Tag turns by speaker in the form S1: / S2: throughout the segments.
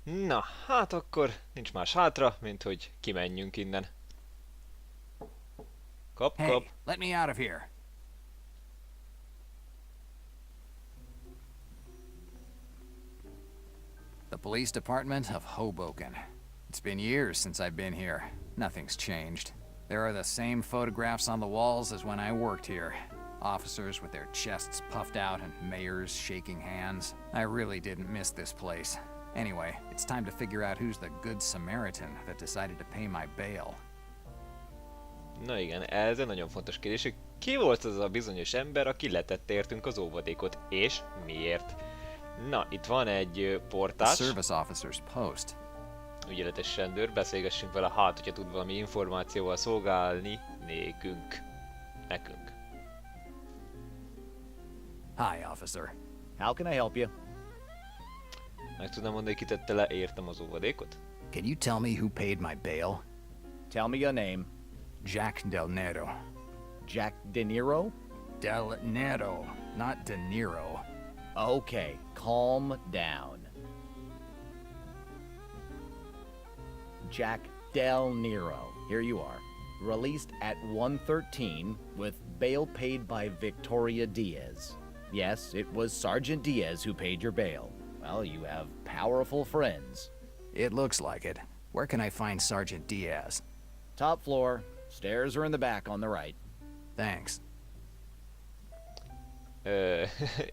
S1: Na, hát akkor nincs más hátra, mint hogy kimenjünk innen. Kap, kap.
S2: Hey, let me out of here. The police department of Hoboken. It's been years since I've been here. Nothing's changed. There are the same photographs on the walls as when I worked here. Officers with their chests puffed out and mayors shaking hands. I really didn't miss this place. Anyway, it's time to figure out who's the good Samaritan that decided to pay my bail.
S1: Na igen, ez egy nagyon fontos kérdés, hogy ki volt az a bizonyos ember, aki letette értünk az óvadékot, és miért? Na, itt van egy
S2: The
S1: portás,
S2: service officer's post.
S1: ügyeletes rendőr, beszélgessünk vele, hát, hogyha tud valami információval szolgálni nekünk.
S2: Hi, officer.
S3: How can I help you?
S1: Meg tudnám mondani, ki tette le értem az óvadékot?
S2: Can you tell me who paid my bail?
S3: Tell me your name.
S2: Jack Del Nero.
S3: Jack De Niro?
S2: Del Nero, not De Niro.
S3: Okay, calm down. Jack Del Nero, here you are. Released at 1:13 with bail paid by Victoria Diaz. Yes, it was Sergeant Diaz who paid your bail. Well, you have powerful friends.
S2: It looks like it. Where can I find Sergeant Diaz?
S3: Top floor. Stairs are in the back on the right.
S2: Thanks.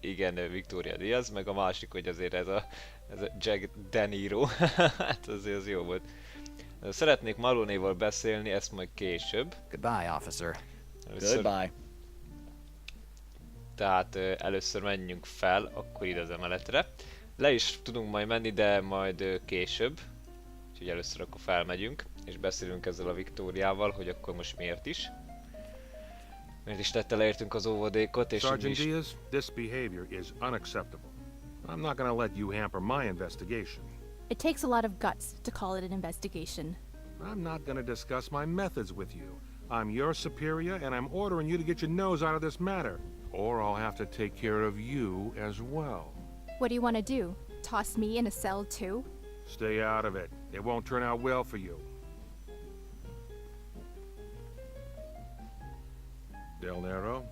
S1: Igen, Victoria Diaz, meg a másik, hogy azért ez a Jack De Niro, hát azért az jó volt. Szeretnék Maloney-val beszélni, ezt majd később.
S2: Goodbye, officer.
S3: Goodbye.
S1: Tehát először menjünk fel, akkor ide az emeletre. Le is tudunk majd menni, de majd később. Úgyhogy először akkor felmegyünk, és beszélünk ezzel a Viktóriával, hogy akkor most miért is. Miért is tette leértünk az óvodékot, és
S4: Sergeant
S1: mi is...
S4: Diaz, this behavior is unacceptable. I'm not gonna let you hamper my investigation.
S5: It takes a lot of guts to call it an investigation.
S4: I'm not gonna discuss my methods with you. I'm your superior, and I'm ordering you to get your nose out of this matter. Or I'll have to take care of you as well.
S5: What do you want to do? Toss me in a cell too?
S4: Stay out of it. It won't turn out well for you. Del Nero,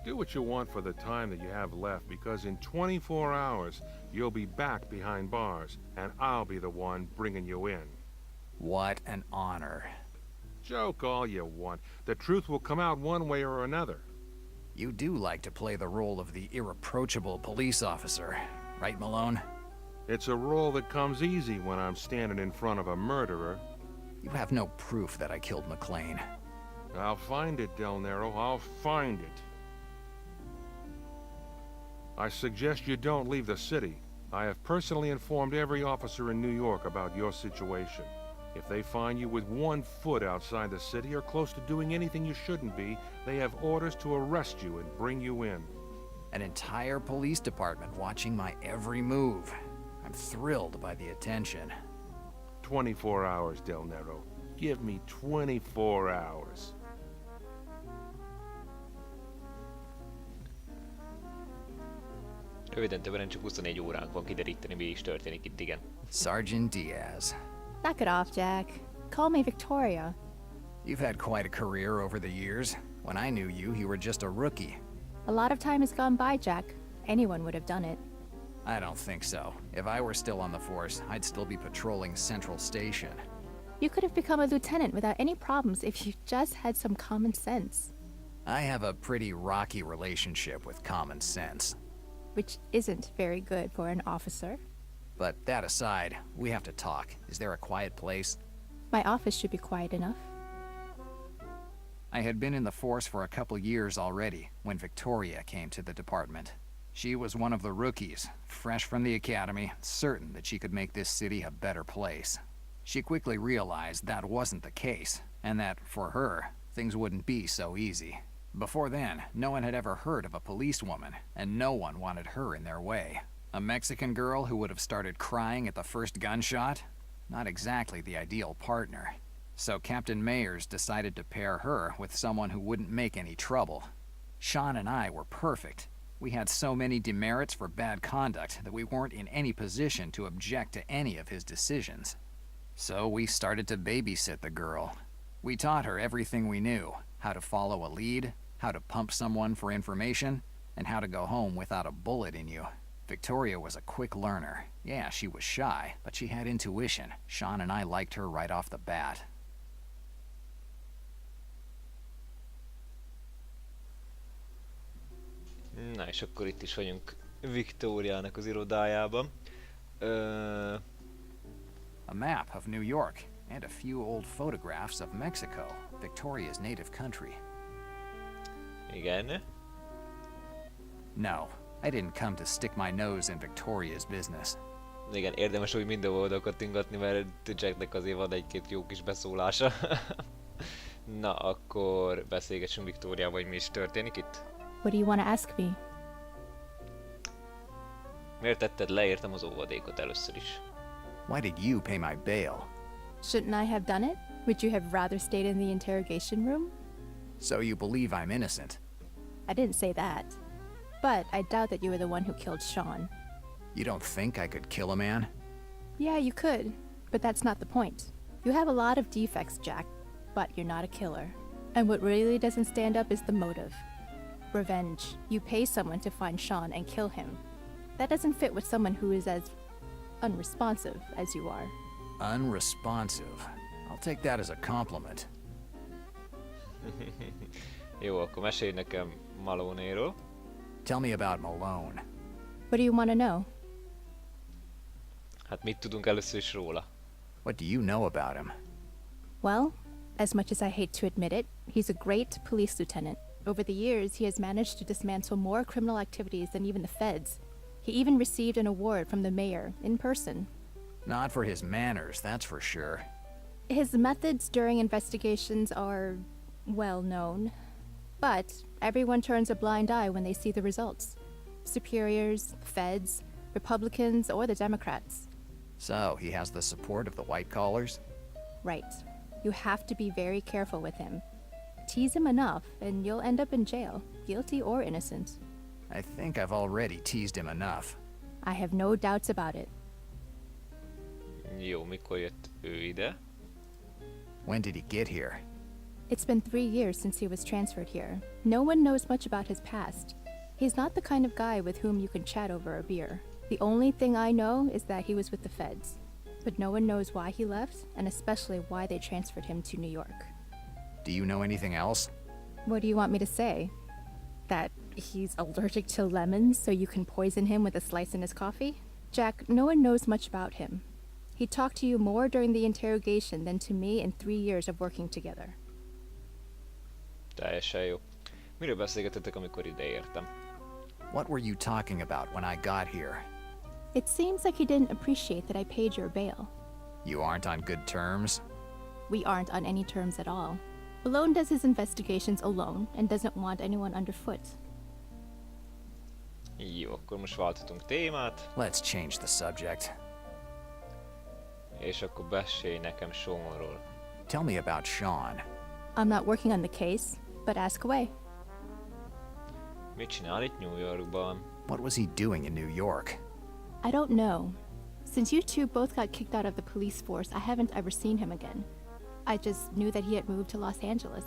S4: do what you want for the time that you have left, because in 24 hours, you'll be back behind bars, and I'll be the one bringing you in.
S2: What an honor.
S4: Joke all you want. The truth will come out one way or another.
S2: You do like to play the role of the irreproachable police officer, right, Malone?
S4: It's a role that comes easy when I'm standing in front of a murderer.
S2: You have no proof that I killed McLean.
S4: I'll find it, Del Nero. I'll find it. I suggest you don't leave the city. I have personally informed every officer in New York about your situation. If they find you with 1 foot outside the city or close to doing anything you shouldn't be, they have orders to arrest you and bring you in.
S2: An entire police department watching my every move. I'm thrilled by the attention.
S4: 24 hours, Del Nero. Give me 24 hours.
S1: Röviden többen csak 24 óránk van kideríteni, mi is történik itt, igen.
S2: Sergeant Diaz.
S5: Knock it off, Jack. Call me Victoria.
S2: You've had quite a career over the years. When I knew you, you were just a rookie.
S5: A lot of time has gone by, Jack. Anyone would have done it.
S2: I don't think so. If I were still on the force, I'd still be patrolling Central Station.
S5: You could have become a lieutenant without any problems if you just had some common sense.
S2: I have a pretty rocky relationship with common sense.
S5: Which isn't very good for an officer.
S2: But that aside, we have to talk. Is there a quiet place?
S5: My office should be quiet enough.
S2: I had been in the force for a couple years already when Victoria came to the department. She was one of the rookies, fresh from the academy, certain that she could make this city a better place. She quickly realized that wasn't the case, and that, for her, things wouldn't be so easy. Before then, no one had ever heard of a policewoman, and no one wanted her in their way. A Mexican girl who would have started crying at the first gunshot? Not exactly the ideal partner. So Captain Mayers decided to pair her with someone who wouldn't make any trouble. Sean and I were perfect. We had so many demerits for bad conduct that we weren't in any position to object to any of his decisions. So we started to babysit the girl. We taught her everything we knew, how to follow a lead, how to pump someone for information, and how to go home without a bullet in you. Victoria was a quick learner. Yeah, she was shy, but she had intuition. Sean and I liked her right off the bat.
S1: Na és akkor itt is vagyunk Victoriának az irodájában.
S2: A map of New York, and a few old photographs of Mexico, Victoria's native country.
S1: Igen.
S2: No, I didn't come to stick my nose in Victoria's business.
S1: Igen, érdemes úgy minden oldalakat ingatni, mert Jacknek azért van egy-két jó kis beszólása. Na, akkor beszélgessünk Victoriával, hogy mi is történik itt.
S5: What do you want to ask me?
S1: Miért tetted le, értem az óvadékot először is?
S2: Why did you pay my bail?
S5: Shouldn't I have done it? Would you have rather stayed in the interrogation room?
S2: So you believe I'm innocent?
S5: I didn't say that. But I doubt that you were the one who killed Sean.
S2: You don't think I could kill a man?
S5: Yeah, you could, but that's not the point. You have a lot of defects, Jack, but you're not a killer. And what really doesn't stand up is the motive. Revenge. You pay someone to find Sean and kill him. That doesn't fit with someone who is as unresponsive as you are.
S2: Unresponsive. I'll take that as a compliment.
S1: Jó, akkor mesélj nekem Malone-ról.
S2: Tell me about Malone.
S5: What do you want to know?
S1: Hát mit tudunk először is róla?
S2: What do you know about him?
S5: Well, as much as I hate to admit it, he's a great police lieutenant. Over the years, he has managed to dismantle more criminal activities than even the feds. He even received an award from the mayor in person.
S2: Not for his manners, that's for sure.
S5: His methods during investigations are well known, but everyone turns a blind eye when they see the results. Superiors, feds, Republicans, or the Democrats.
S2: So, he has the support of the white collars?
S5: Right. You have to be very careful with him. Tease him enough, and you'll end up in jail, guilty or innocent.
S2: I think I've already teased him enough.
S5: I have no doubts about it.
S1: Jó, mikor jött ő ide?
S2: When did he get here?
S5: It's been 3 years since he was transferred here. No one knows much about his past. He's not the kind of guy with whom you can chat over a beer. The only thing I know is that he was with the feds. But no one knows why he left, and especially why they transferred him to New York.
S2: Do you know anything else?
S5: What do you want me to say? That he's allergic to lemons, so you can poison him with a slice in his coffee? Jack, no one knows much about him. He talked to you more during the interrogation than to me in 3 years of working together.
S1: Teljesen jó. Miről beszélgetettek, amikor ideértem?
S2: What were you talking about when I got here?
S5: It seems like he didn't appreciate that I paid your bail.
S2: You aren't on good terms?
S5: We aren't on any terms at all. Malone does his investigations alone and doesn't want anyone underfoot.
S1: Jó, akkor most válthatunk témát,
S2: Let's change the subject.
S1: és akkor beszélj nekem Seanról.
S2: Tell me about Sean.
S5: I'm not working on the case, but ask away.
S1: Mit csinál itt New Yorkban?
S2: What was he doing in New York?
S5: I don't know. Since you two both got kicked out of the police force, I haven't ever seen him again. I just knew that he had moved to Los Angeles.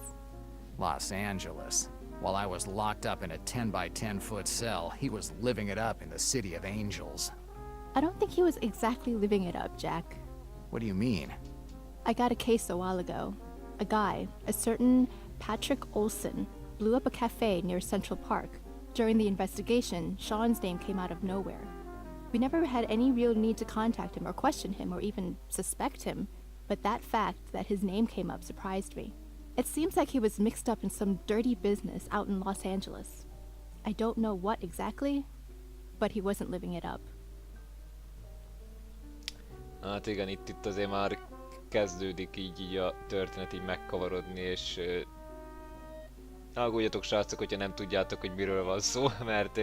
S2: Los Angeles. While I was locked up in a 10 by 10 foot cell, he was living it up in the City of Angels.
S5: I don't think he was exactly living it up, Jack.
S2: What do you mean?
S5: I got a case a while ago. A guy, a certain Patrick Olson, blew up a cafe near Central Park. During the investigation, Sean's name came out of nowhere. We never had any real need to contact him or question him or even suspect him, but that fact that his name came up surprised me. It seems like he was mixed up in some dirty business out in Los Angeles. I don't know what exactly, but he wasn't living it up.
S1: Hát igen, itt azért már kezdődik így a történet így megkavarodni, és aggódjatok srácok, hogyha nem tudjátok, hogy miről van szó, mert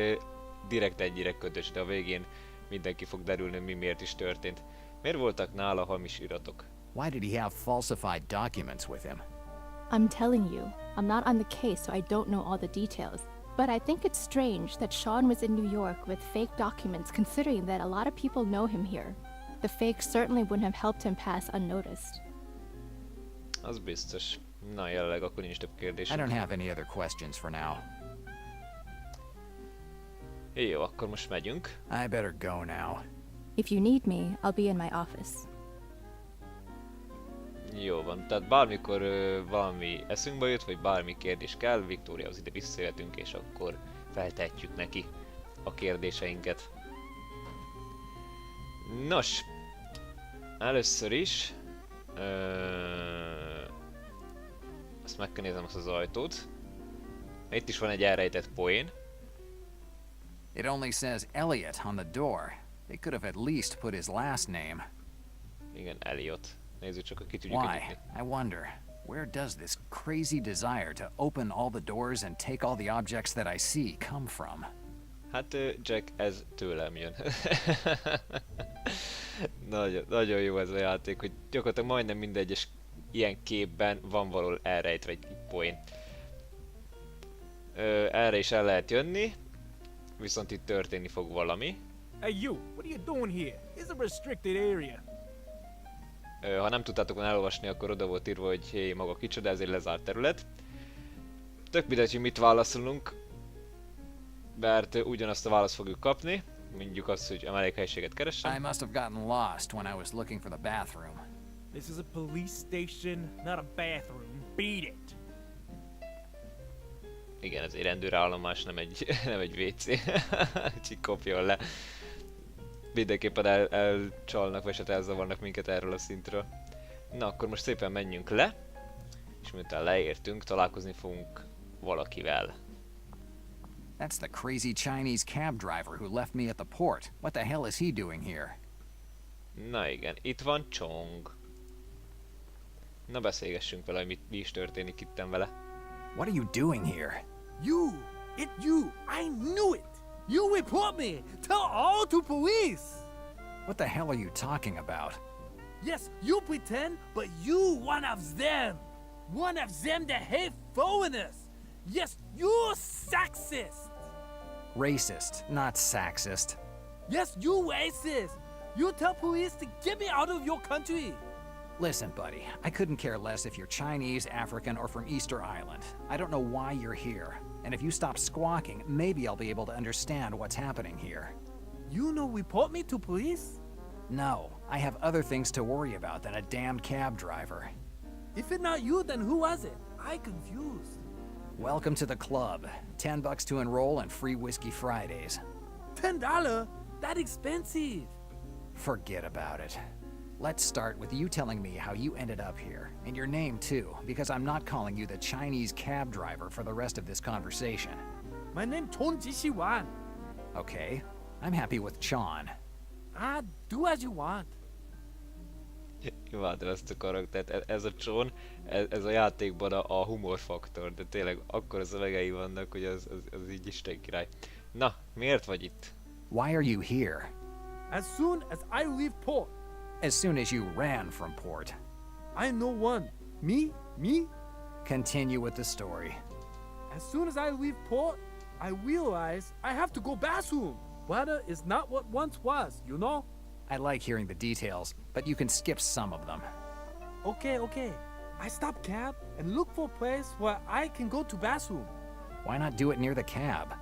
S1: direkt ennyire ködös, de a végén mindenki fog derülni, mi miért is történt. Miért voltak nála hamis iratok?
S2: Why did he have falsified documents with him?
S5: I'm telling you, I'm not on the case, so I don't know all the details. But I think it's strange that Sean was in New York with fake documents, considering that a lot of people know him here. The fake certainly wouldn't have helped him pass unnoticed.
S1: Az biztos. Na, jelenleg akkor nincs több
S2: I
S1: kérdésünk.
S2: don't have any other questions for now.
S1: Jó, akkor most megyünk.
S2: I better go now.
S5: If you need me, I'll be in my office.
S1: Jó van, tehát bármikor valami eszünkbe jut, vagy bármi kérdés kell, Viktóriához ide visszajöhetünk, és akkor feltehetjük neki a kérdéseinket. Nos, először is azt meg kell néznem azt az ajtót. Itt is van egy elrejtett poén.
S2: It only says Elliot on the door. They could have at least put his last name.
S1: Igen, Elliot. Nézzük csak, hogy ki tudjuk
S2: Why?
S1: nyitni.
S2: I wonder. Where does this crazy desire to open all the doors and take all the objects that I see come from?
S1: Hát Jack, ez tőlem jön. Nagyon jó ez a játék, hogy gyakorlatilag majdnem mindegyes ilyen képben van valahol elrejtve egy poén. Erre is el lehet jönni, viszont itt történni fog valami.
S6: Hey you, what are you doing here? It's a restricted area.
S1: Ha nem tudtátok volna elolvasni, akkor oda volt írva, hogy hé, maga kicsoda, ez egy lezárt terület. Tök mindegy, hogy mit válaszolunk, mert ugyanazt a választ fogjuk kapni. Mondjuk azt, hogy mellékhelyiséget
S2: I
S1: keressen.
S2: must have gotten lost when I was looking for the bathroom.
S6: This is a police station, not a bathroom. Beat it.
S1: Igen, ez egy rendőrállomás, nem egy, nem egy WC. Úgyhogy kopjon le. Mindenképpen elcsalnak, vagy hát elzavarnak minket erről a szintről. Na, akkor most szépen menjünk le. És miután leértünk, találkozni fogunk valakivel.
S2: That's the crazy Chinese cab driver who left me at the port. What the hell is he doing here?
S1: Na igen, itt van Chong. Na, beszélgessünk vele, hogy mi is történik itten vele.
S2: What are you doing here?
S6: You! I knew it! You report me! Tell all to police!
S2: What the hell are you talking about?
S6: Yes, you pretend, but you one of them! One of them that hate foreigners! Yes, you're sexist!
S2: Racist, not sexist.
S6: Yes, you racist! You tell police to get me out of your country!
S2: Listen, buddy, I couldn't care less if you're Chinese, African, or from Easter Island. I don't know why you're here. And if you stop squawking, maybe I'll be able to understand what's happening here.
S6: You no report me to police?
S2: No, I have other things to worry about than a damned cab driver.
S6: If it's not you, then who was it? I confused.
S2: Welcome to the club. $10 to enroll and free Whiskey Fridays.
S6: $10? That expensive.
S2: Forget about it. Let's start with you telling me how you ended up here, and your name too, because I'm not calling you the Chinese cab driver for the rest of this conversation.
S6: My name Chon Jishiwan.
S2: Okay, I'm happy with Chan.
S6: Do as you want.
S1: Imádom ezt a karaktert, ez a Chon, ez a játékban a humorfaktor, de tényleg akkor szövegei vannak, hogy az így Isten király. Na, miért vagy itt?
S2: Why are you here?
S6: As soon as I leave port,
S2: As soon as you ran from port.
S6: I know one. Me?
S2: Continue with the story.
S6: As soon as I leave port, I realize I have to go bathroom. Water is not what once was, you know?
S2: I like hearing the details, but you can skip some of them.
S6: Okay. I stop cab and look for a place where I can go to bathroom.
S2: Why not do it near the cab?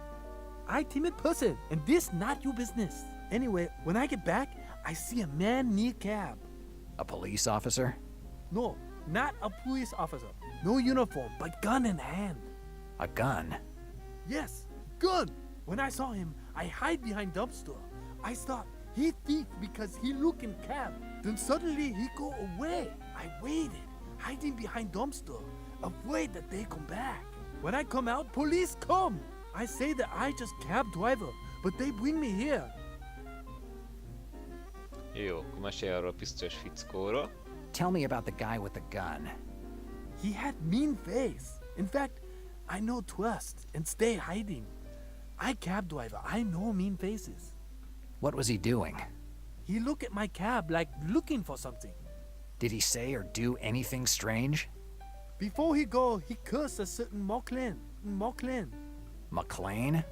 S6: I timid person, and this not your business. Anyway, when I get back, I see a man near cab.
S2: A police officer?
S6: No, not a police officer. No uniform, but gun in hand.
S2: A gun?
S6: Yes, gun. When I saw him, I hide behind dumpster. I thought he thief because he look in cab. Then suddenly he go away. I waited, hiding behind dumpster, afraid that they come back. When I come out, police come. I say that I just cab driver, but they bring me here.
S1: Jó, akkor mesélj arról a pisztolyos fickóról.
S2: Tell me about the guy with the gun.
S6: He had mean face. In fact, I know trust and stay hiding. I cab driver, I know mean faces.
S2: What was he doing?
S6: He look at my cab like looking for something.
S2: Did he say or do anything strange?
S6: Before he go, he cursed a certain Mocklin.
S2: McLean?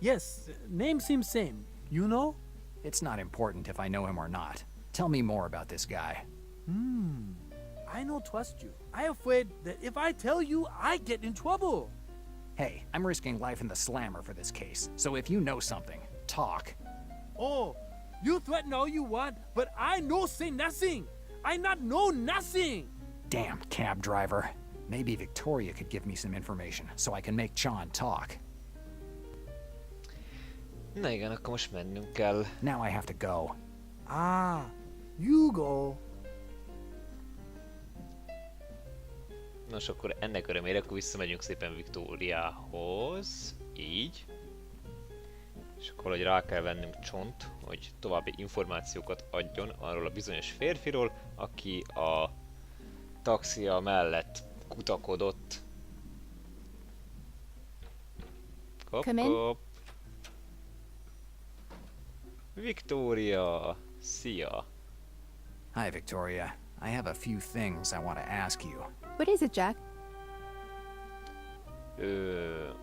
S6: Yes, name seems same. You know?
S2: It's not important if I know him or not. Tell me more about this guy.
S6: I no trust you. I afraid that if I tell you, I get in trouble.
S2: Hey, I'm risking life in the slammer for this case, so if you know something, talk.
S6: Oh, you threaten all you want, but I no say nothing. I not know nothing.
S2: Damn cab driver. Maybe Victoria could give me some information so I can make Sean talk.
S1: Na igen, akkor most mennünk kell.
S2: Now I have to go.
S6: Ah, you go.
S1: Nos, akkor ennek örömére akkor visszamegyünk szépen Victoriához. Így. És akkor valahogy rá kell vennünk Csont, hogy további információkat adjon arról a bizonyos férfiról, aki a taxia mellett kutakodott. Kop,
S5: Come in.
S1: kop. Victoria, szia!
S2: Hi, Victoria. I have a few things I want to ask you.
S5: What is it, Jack?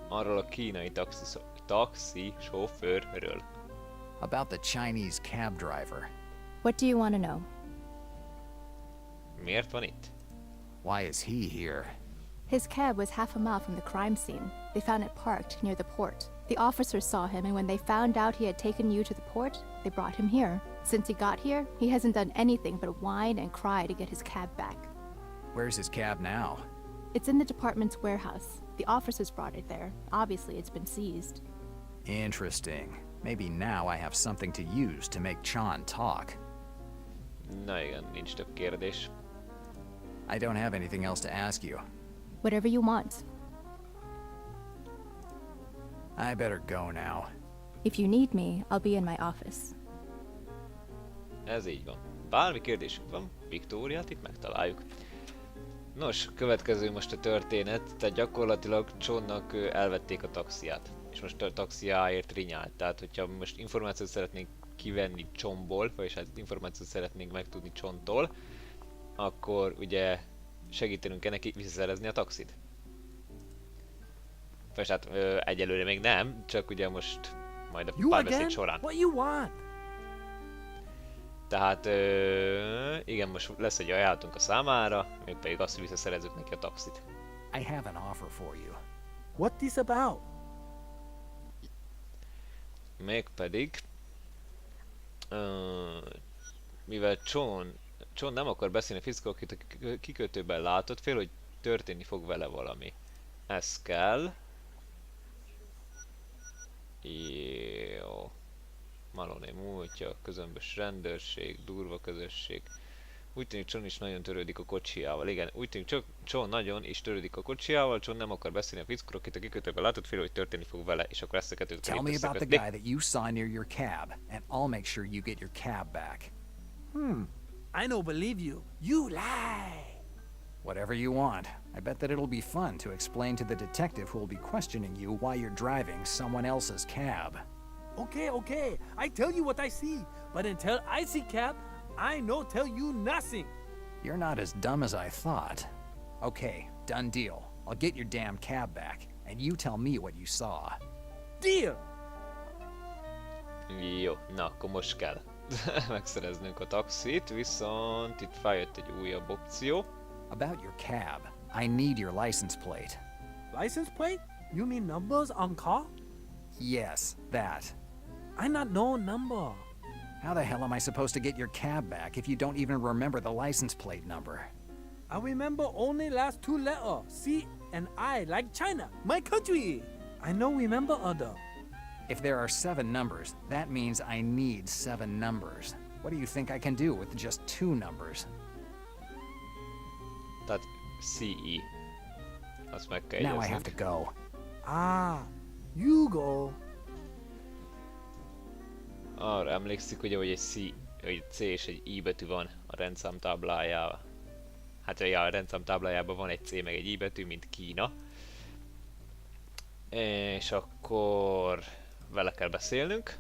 S1: Arról a kínai taxi sofőrről.
S2: About the Chinese cab driver.
S5: What do you want to know?
S1: Miért van itt?
S2: Why is he here?
S5: His cab was half a mile from the crime scene. They found it parked near the port. The officers saw him, and when they found out he had taken you to the port, they brought him here. Since he got here, he hasn't done anything but whine and cry to get his cab back.
S2: Where's his cab now?
S5: It's in the department's warehouse. The officers brought it there. Obviously, it's been seized.
S2: Interesting. Maybe now I have something to use to make Chan talk.
S1: Na igen, nincs több kérdés.
S2: I don't have anything else to ask you.
S5: Whatever you want.
S2: I better go now.
S5: If you need me, I'll be in my office.
S1: Ez így van. Bármi kérdésünk van, Viktóriát itt megtaláljuk. Nos, következő most a történet, tehát gyakorlatilag Johnnak elvették a taxiát. És most a taxiáért rinyált. Tehát, hogyha most információt szeretnénk kivenni Johnból, vagyis hát információt szeretnénk megtudni Johntól, akkor ugye segítenünk kell neki visszaszerezni a taxit. Vagyis hát egyelőre még nem, csak ugye most majd a
S6: You
S1: párbeszéd
S6: again?
S1: során.
S6: What you want?
S1: Tehát igen, most lesz egy ajánlatunk a számára, mégpedig azt, hogy visszaszerezzük neki a taxit.
S2: I have an offer for you.
S6: What this about?
S1: Mégpedig, mivel John nem akar beszélni a fickó, akit a kikötőben látott, fél, hogy történni fog vele valami. Ez kell. Jó. Maloney múltja, közömbös rendőrség, durva közösség. Úgy tűnik John is nagyon törődik a kocsiával. Igen, úgy tűnik John nagyon is törődik a kocsiával, John nem akar beszélni a fickóról, akit a kikötőben látott, fél, hogy történni fog vele, és akkor ezt a kettőt
S2: Tell me about the guy that you saw near your cab, and I'll make sure you get your cab back.
S6: I no believe you. You lie.
S2: Whatever you want. I bet that it'll be fun to explain to the detective who will be questioning you why you're driving someone else's cab.
S6: Okay, okay. I tell you what I see. But until I see cab, I no tell you nothing.
S2: You're not as dumb as I thought. Okay, done deal. I'll get your damn cab back, and you tell me what you saw.
S6: Deal.
S1: Jó, na akkor most kell megszereznünk a taxit, viszont itt feljött egy újabb opció.
S2: About your cab, I need your license plate.
S6: License plate? You mean numbers on car?
S2: Yes, that.
S6: I not know number.
S2: How the hell am I supposed to get your cab back if you don't even remember the license plate number?
S6: I remember only last two letters, C and I, like China, my country. I no remember other.
S2: If there are 7 numbers, that means I need 7 numbers. What do you think I can do with just 2 numbers?
S1: Tehát CE. Azt meg kell
S2: Now I have
S1: jegyeznünk.
S2: to go.
S6: Ah, you go.
S1: Arra emlékszik ugye, hogy egy C és egy I betű van a rendszám táblájában. Hát ja, a rendszám táblájában van egy C meg egy I betű, mint Kína. És akkor vele kell beszélnünk.